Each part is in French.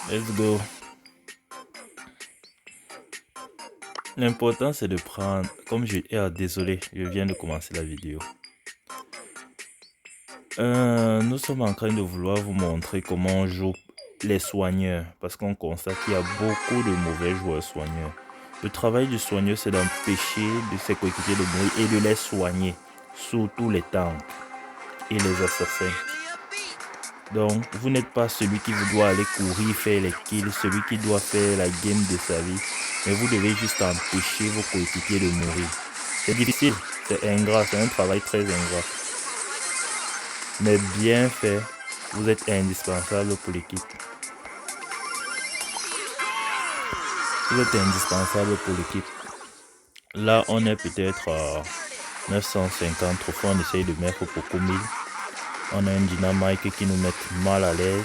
Let's go. L'important c'est de prendre, comme je... désolé, je viens de commencer la vidéo. Nous sommes en train de vouloir vous montrer comment on joue les soigneurs. Parce qu'on constate qu'il y a beaucoup de mauvais joueurs soigneurs. Le travail du soigneur c'est d'empêcher de ses coéquipiers de mourir et de les soigner. Surtout les tanks et les assassins. Donc, vous n'êtes pas celui qui vous doit aller courir, faire les kills, celui qui doit faire la game de sa vie. Mais vous devez juste empêcher vos coéquipiers de mourir. C'est difficile, c'est ingrat, c'est un travail très ingrat. Mais bien fait, vous êtes indispensable pour l'équipe. Vous êtes indispensable pour l'équipe. Là, on est peut-être à 950 trophées, on essaye de mettre pour 1000. On a un dynamite qui nous met mal à l'aise.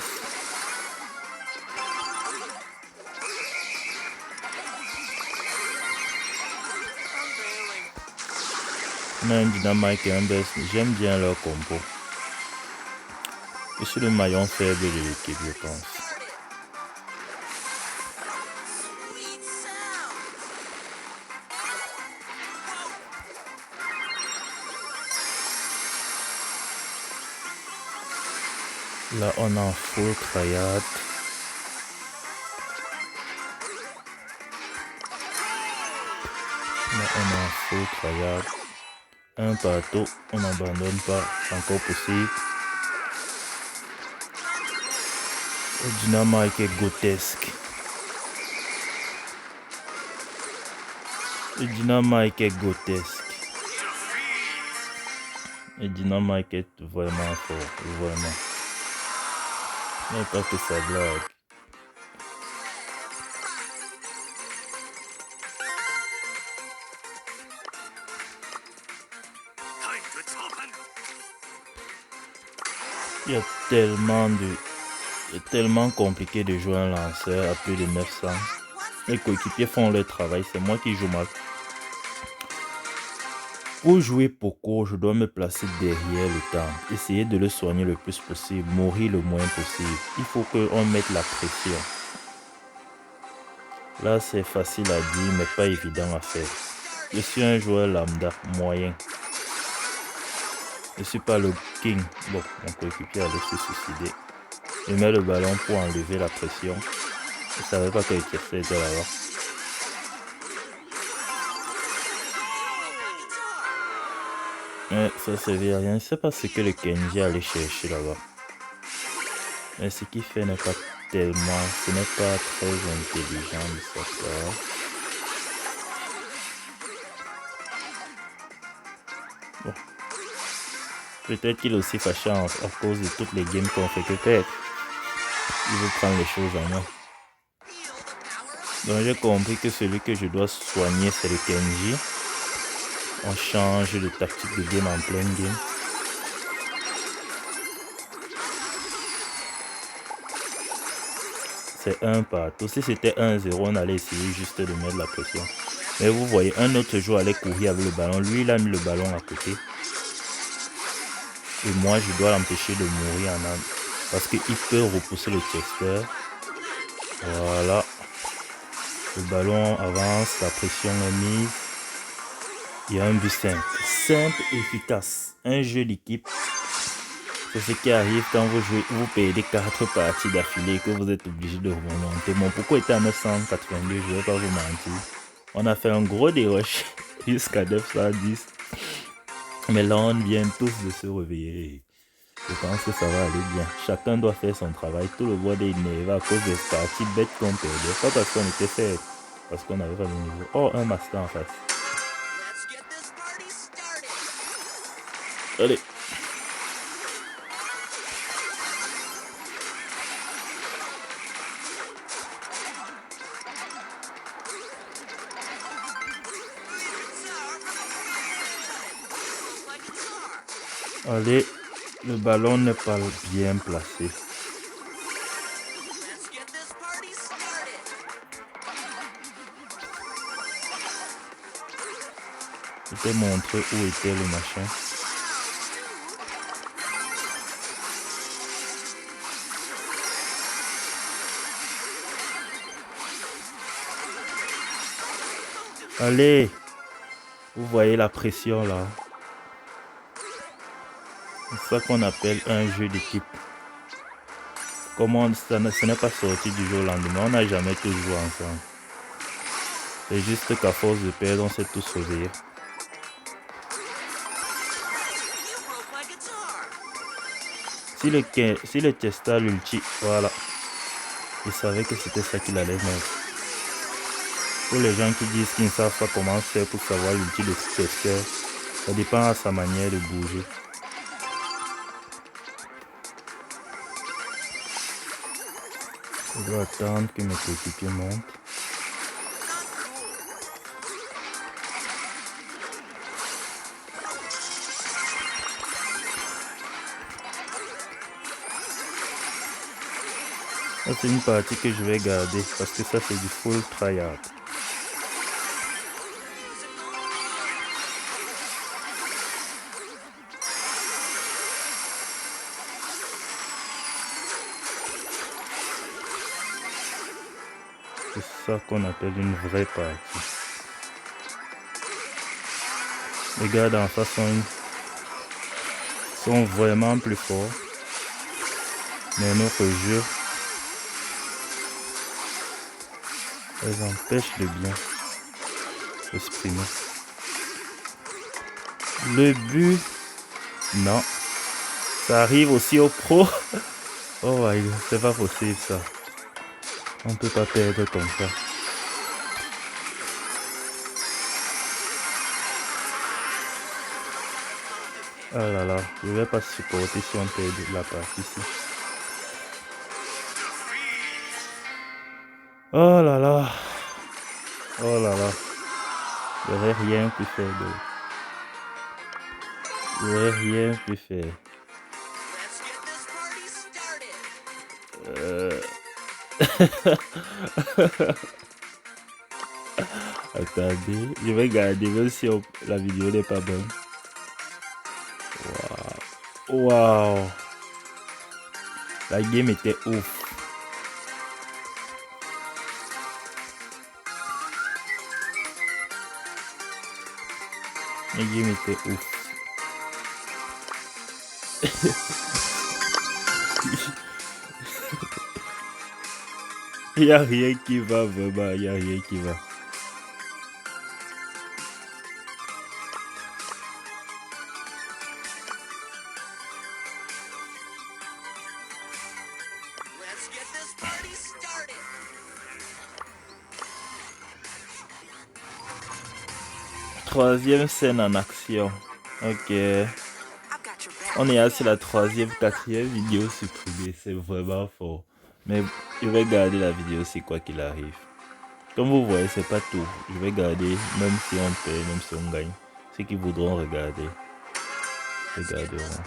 On a un dynamite et un best. J'aime bien leur combo. Je suis le maillon faible de l'équipe, je pense. Là, on a un full tryhard. Là, on a un full tryhard. Un partout, on n'abandonne pas, encore possible. Le dynamite est grotesque. Le dynamite est grotesque. Le dynamite est vraiment fort, vraiment. Mais pas que ça blague. Il y a tellement compliqué de jouer un lanceur à plus de 900. Les coéquipiers font leur travail, c'est moi qui joue mal. Pour jouer Poco, je dois me placer derrière le temps, essayer de le soigner le plus possible, mourir le moins possible. Il faut qu'on mette la pression. Là, c'est facile à dire, mais pas évident à faire. Je suis un joueur lambda, moyen. Je suis pas le king. Bon, mon coéquipier allait se suicider. Je mets le ballon pour enlever la pression. Je savais pas que Kessler était là-bas. Mais ça servait à rien. Je sais pas ce que le Kenji allait chercher là-bas. Mais ce qu'il fait n'est pas tellement... Ce n'est pas très intelligent de sa part. Bon. Peut-être qu'il est aussi fâché à cause de toutes les games qu'on fait que peut-être. Il veut prendre les choses en main. Donc j'ai compris que celui que je dois soigner c'est le Kenji. On change de tactique de game en pleine game. C'est un partout. Si c'était 1-0, on allait essayer juste de mettre la pression. Mais vous voyez, un autre joueur allait courir avec le ballon. Lui, il a mis le ballon à côté. Et moi, je dois l'empêcher de mourir en âme. Parce qu'il peut repousser le Chester. Voilà. Le ballon avance, la pression est mise. Il y a un but simple. Simple et efficace. Un jeu d'équipe. C'est ce qui arrive quand vous jouez, vous perdez 4 parties d'affilée et que vous êtes obligé de remonter. Mon pourquoi était à 982, je ne vais pas vous mentir. On a fait un gros dérush jusqu'à 910. Mais là, on vient tous de se réveiller. Je pense que ça va aller bien. Chacun doit faire son travail. Tout le monde est énervé à cause des parties bêtes qu'on perdait. Pas parce qu'on était fait, parce qu'on n'avait pas le niveau. Oh, un master en face. Allez. Allez, le ballon n'est pas bien placé. Je t'ai montré où était le machin. Allez, vous voyez la pression là. C'est ça qu'on appelle un jeu d'équipe. Comment ce n'est pas sorti du jour au lendemain, on n'a jamais tous joué ensemble. C'est juste qu'à force de perdre, on s'est tous réveillés. Si le testa l'ulti, voilà. Je savais que c'était ça qu'il allait mettre. Pour les gens qui disent qu'ils ne savent pas comment faire pour savoir l'ulti de ce tester, ça dépend à sa manière de bouger. Je dois attendre que mes coéquipiers montent. C'est une partie que je vais garder parce que ça c'est du full tryhard. C'est ça qu'on appelle une vraie partie. Les gars d'en face sont vraiment plus forts. Mais notre jeu les empêche de bien exprimer. Le but, non. Ça arrive aussi au pro. Oh my god, c'est pas possible ça. On peut pas perdre comme ça. Oh là là, je vais pas supporter si on perd la partie ici. Oh là là. Oh là là. J'aurais rien pu faire d'autre. J'aurais rien pu faire. Attendez, je vais garder même si la vidéo n'est pas bonne. Waouh. Waouh. La game était ouf. La game était ouf. Il n'y a rien qui va vraiment, il n'y a rien qui va. Troisième scène en action. Ok. On est sur la quatrième vidéo supprimée. C'est vraiment fort. Mais je vais garder la vidéo c'est quoi qu'il arrive. Comme vous voyez, c'est pas tout. Je vais garder, même si on perd, même si on gagne. Ceux qui voudront regarder, regarderont.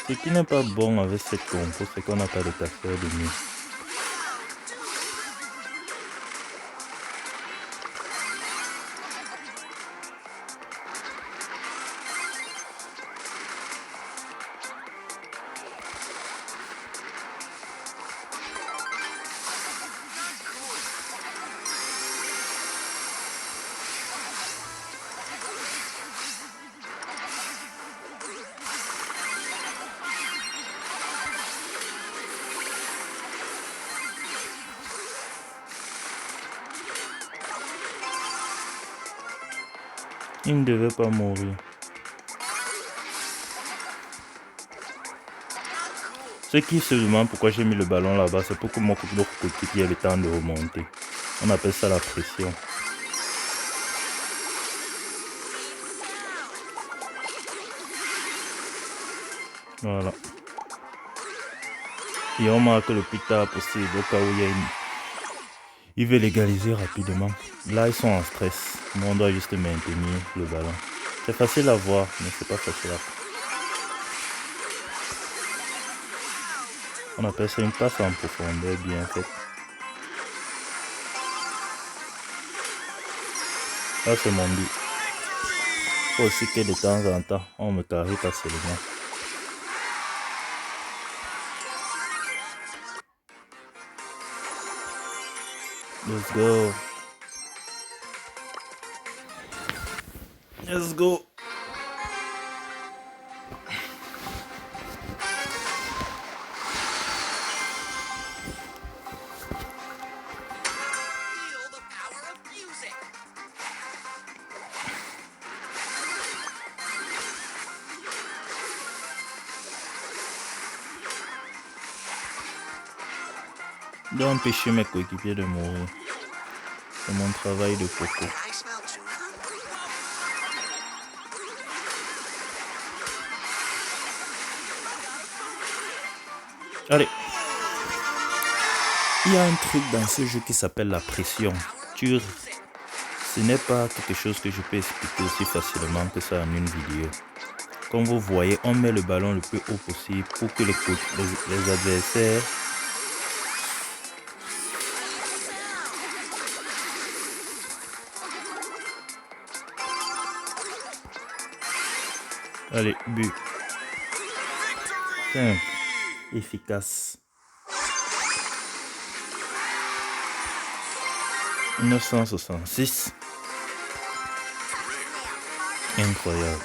Ce qui n'est pas bon avec cette compo, c'est qu'on n'a pas de casseur de nuit. Il ne devait pas mourir. Ceux qui se demandent pourquoi j'ai mis le ballon là-bas, c'est pour que mon coéquipier ait le temps de remonter. On appelle ça la pression. Voilà. Et on marque le plus tard possible au cas où il veut légaliser rapidement. Là, ils sont en stress. Mais on doit juste maintenir le ballon. C'est facile à voir, mais c'est pas facile à faire. On appelle ça une passe en profondeur bien faite. Ça c'est mon but. Faut aussi que de temps en temps, on me carry pas seulement. Let's go. Let's go. Je dois empêcher mes coéquipiers de mourir. C'est mon travail de coco. Allez. Il y a un truc dans ce jeu qui s'appelle la pression. Ce n'est pas quelque chose que je peux expliquer aussi facilement que ça en une vidéo. Comme vous voyez, on met le ballon le plus haut possible pour que les adversaires allez, but. Simple, efficace. 1966. Incroyable.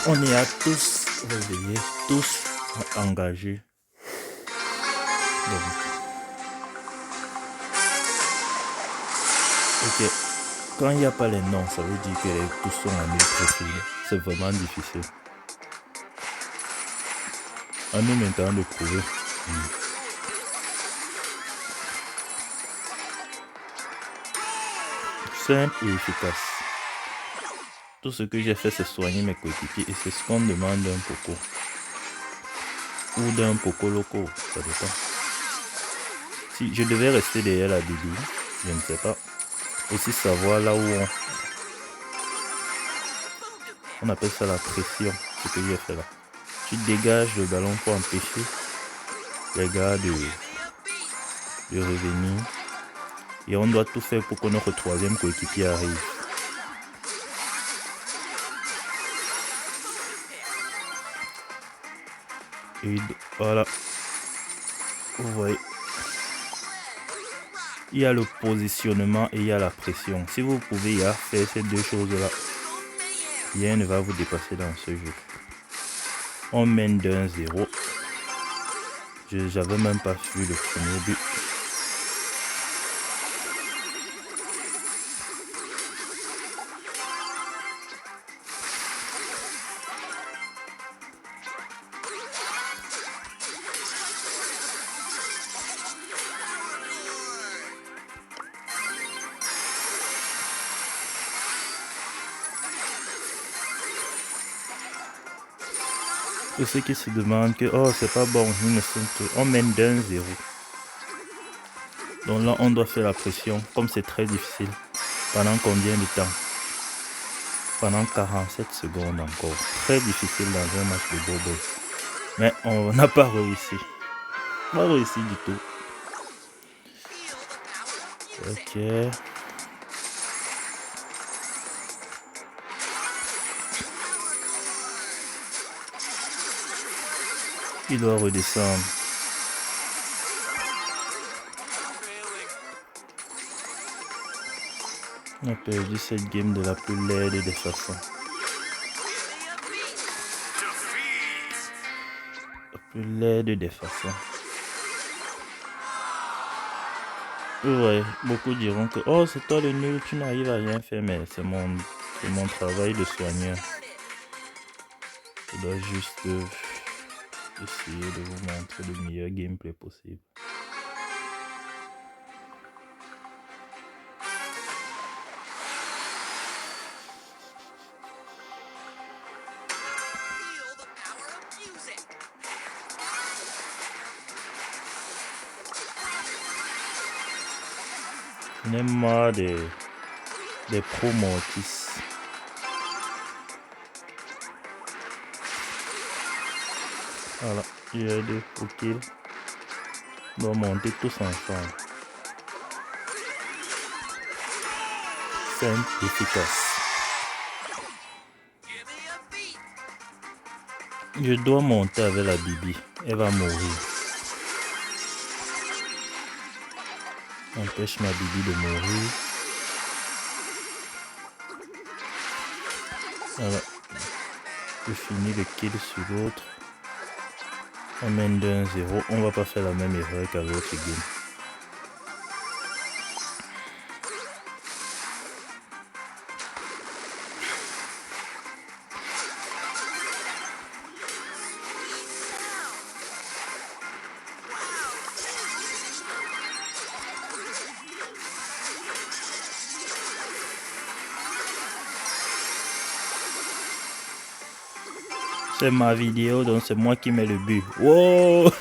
On est à tous réveillés, tous engagés. Donc. Ok. Quand il n'y a pas les noms, ça veut dire que les tous sont amis précis. C'est vraiment difficile. À nous maintenant de prouver. Simple et efficace. Tout ce que j'ai fait, c'est soigner mes coéquipiers et c'est ce qu'on demande d'un poco. Ou d'un poco loco, ça dépend. Si je devais rester derrière la Bibi, je ne sais pas. Aussi savoir là où on appelle ça la pression, ce que j'ai fait là. Tu dégages le ballon pour empêcher les gars de revenir. Et on doit tout faire pour que notre troisième coéquipier arrive. Et voilà. Vous voyez. Il y a le positionnement et il y a la pression. Si vous pouvez faire ces deux choses-là, rien ne va vous dépasser dans ce jeu. On mène d'1-0. J'avais même pas vu le premier but. Pour ceux qui se demandent que oh c'est pas bon, on mène d'1-0. Donc là on doit faire la pression, comme c'est très difficile. Pendant combien de temps? Pendant 47 secondes encore. Très difficile dans un match de bobo. Mais on n'a pas réussi. Pas réussi du tout. Ok. Il doit redescendre. On a perdu cette game de la plus laide des façons. La plus laide des façons. Ouais, beaucoup diront que oh c'est toi le nul, tu n'arrives à rien faire, mais c'est mon travail de soigneur. Je dois juste essayer de vous montrer le meilleur gameplay possible. On est marre des pro mortis. Voilà. J'aide pour qu'ils doivent monter tous ensemble. Simple, efficace. Je dois monter avec la Bibi. Elle va mourir. Empêche ma Bibi de mourir. Voilà. Je finis le kill sur l'autre. On mène de 1-0. On va pas faire la même erreur qu'à l'autre game. C'est ma vidéo, donc c'est moi qui mets le but. Wow!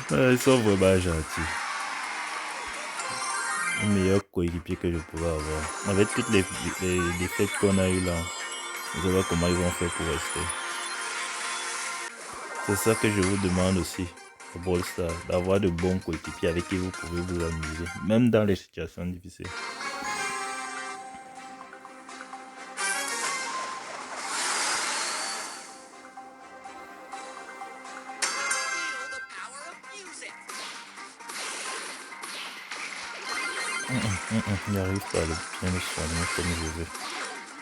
Ils sont vraiment gentils. Le meilleur coéquipier que je pouvais avoir. Avec toutes les défaites qu'on a eues là, je sais pas comment ils vont faire pour rester. C'est ça que je vous demande aussi au Brawl Stars, d'avoir de bons coéquipiers avec qui vous pouvez vous amuser, même dans les situations difficiles. Il n'arrive pas à bien le soigner comme je veux.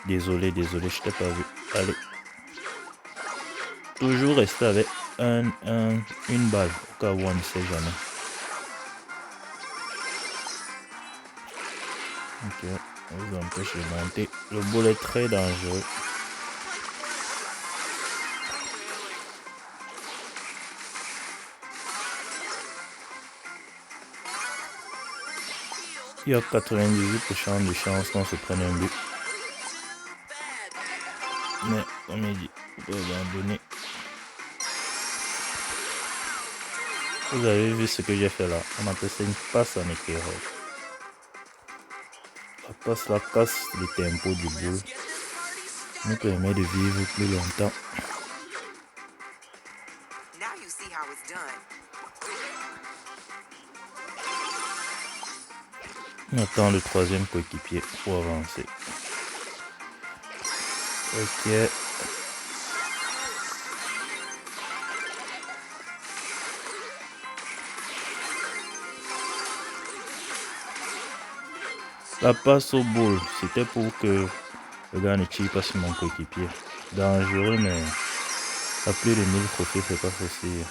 Désolé, je t'ai pas vu. Allez. Toujours rester avec une balle, au cas où on ne sait jamais. Ok, on vous empêche de monter. Le boule est très dangereux. Il y a 98% de chance qu'on se prenne un but. Mais, comme il dit, on peut abandonner. Vous avez vu ce que j'ai fait là? On appelle ça une passe en éclaireur. La passe là casse le tempo du boule. Nous permet de vivre plus longtemps. On attend le troisième coéquipier pour avancer. Ok. La passe au boule, c'était pour que le gars ne tire pas sur mon coéquipier. Dangereux, mais à plus de 1000 trophées, c'est pas facile.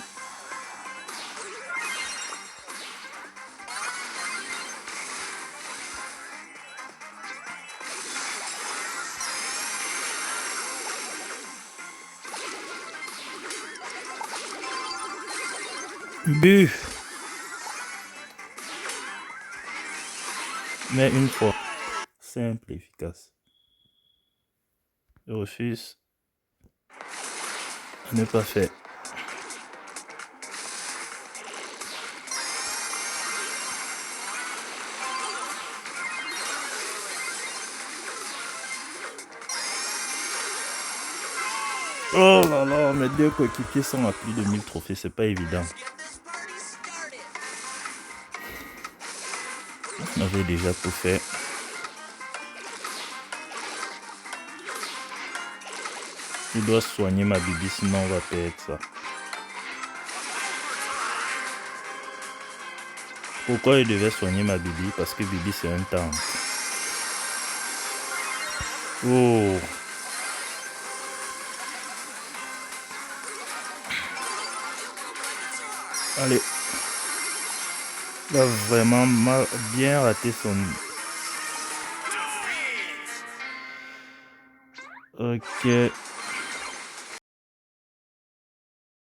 But. Mais une fois. Simple, efficace. Je refuse. Ne pas faire. Oh là là, mes deux coéquipiers sont à plus de 1000 trophées, c'est pas évident. On avait déjà tout fait. Je dois soigner ma Bibi, sinon on va perdre ça. Pourquoi je devais soigner ma Bibi? Parce que Bibi c'est un tank. Oh. Allez. Il a vraiment bien raté son... Ok.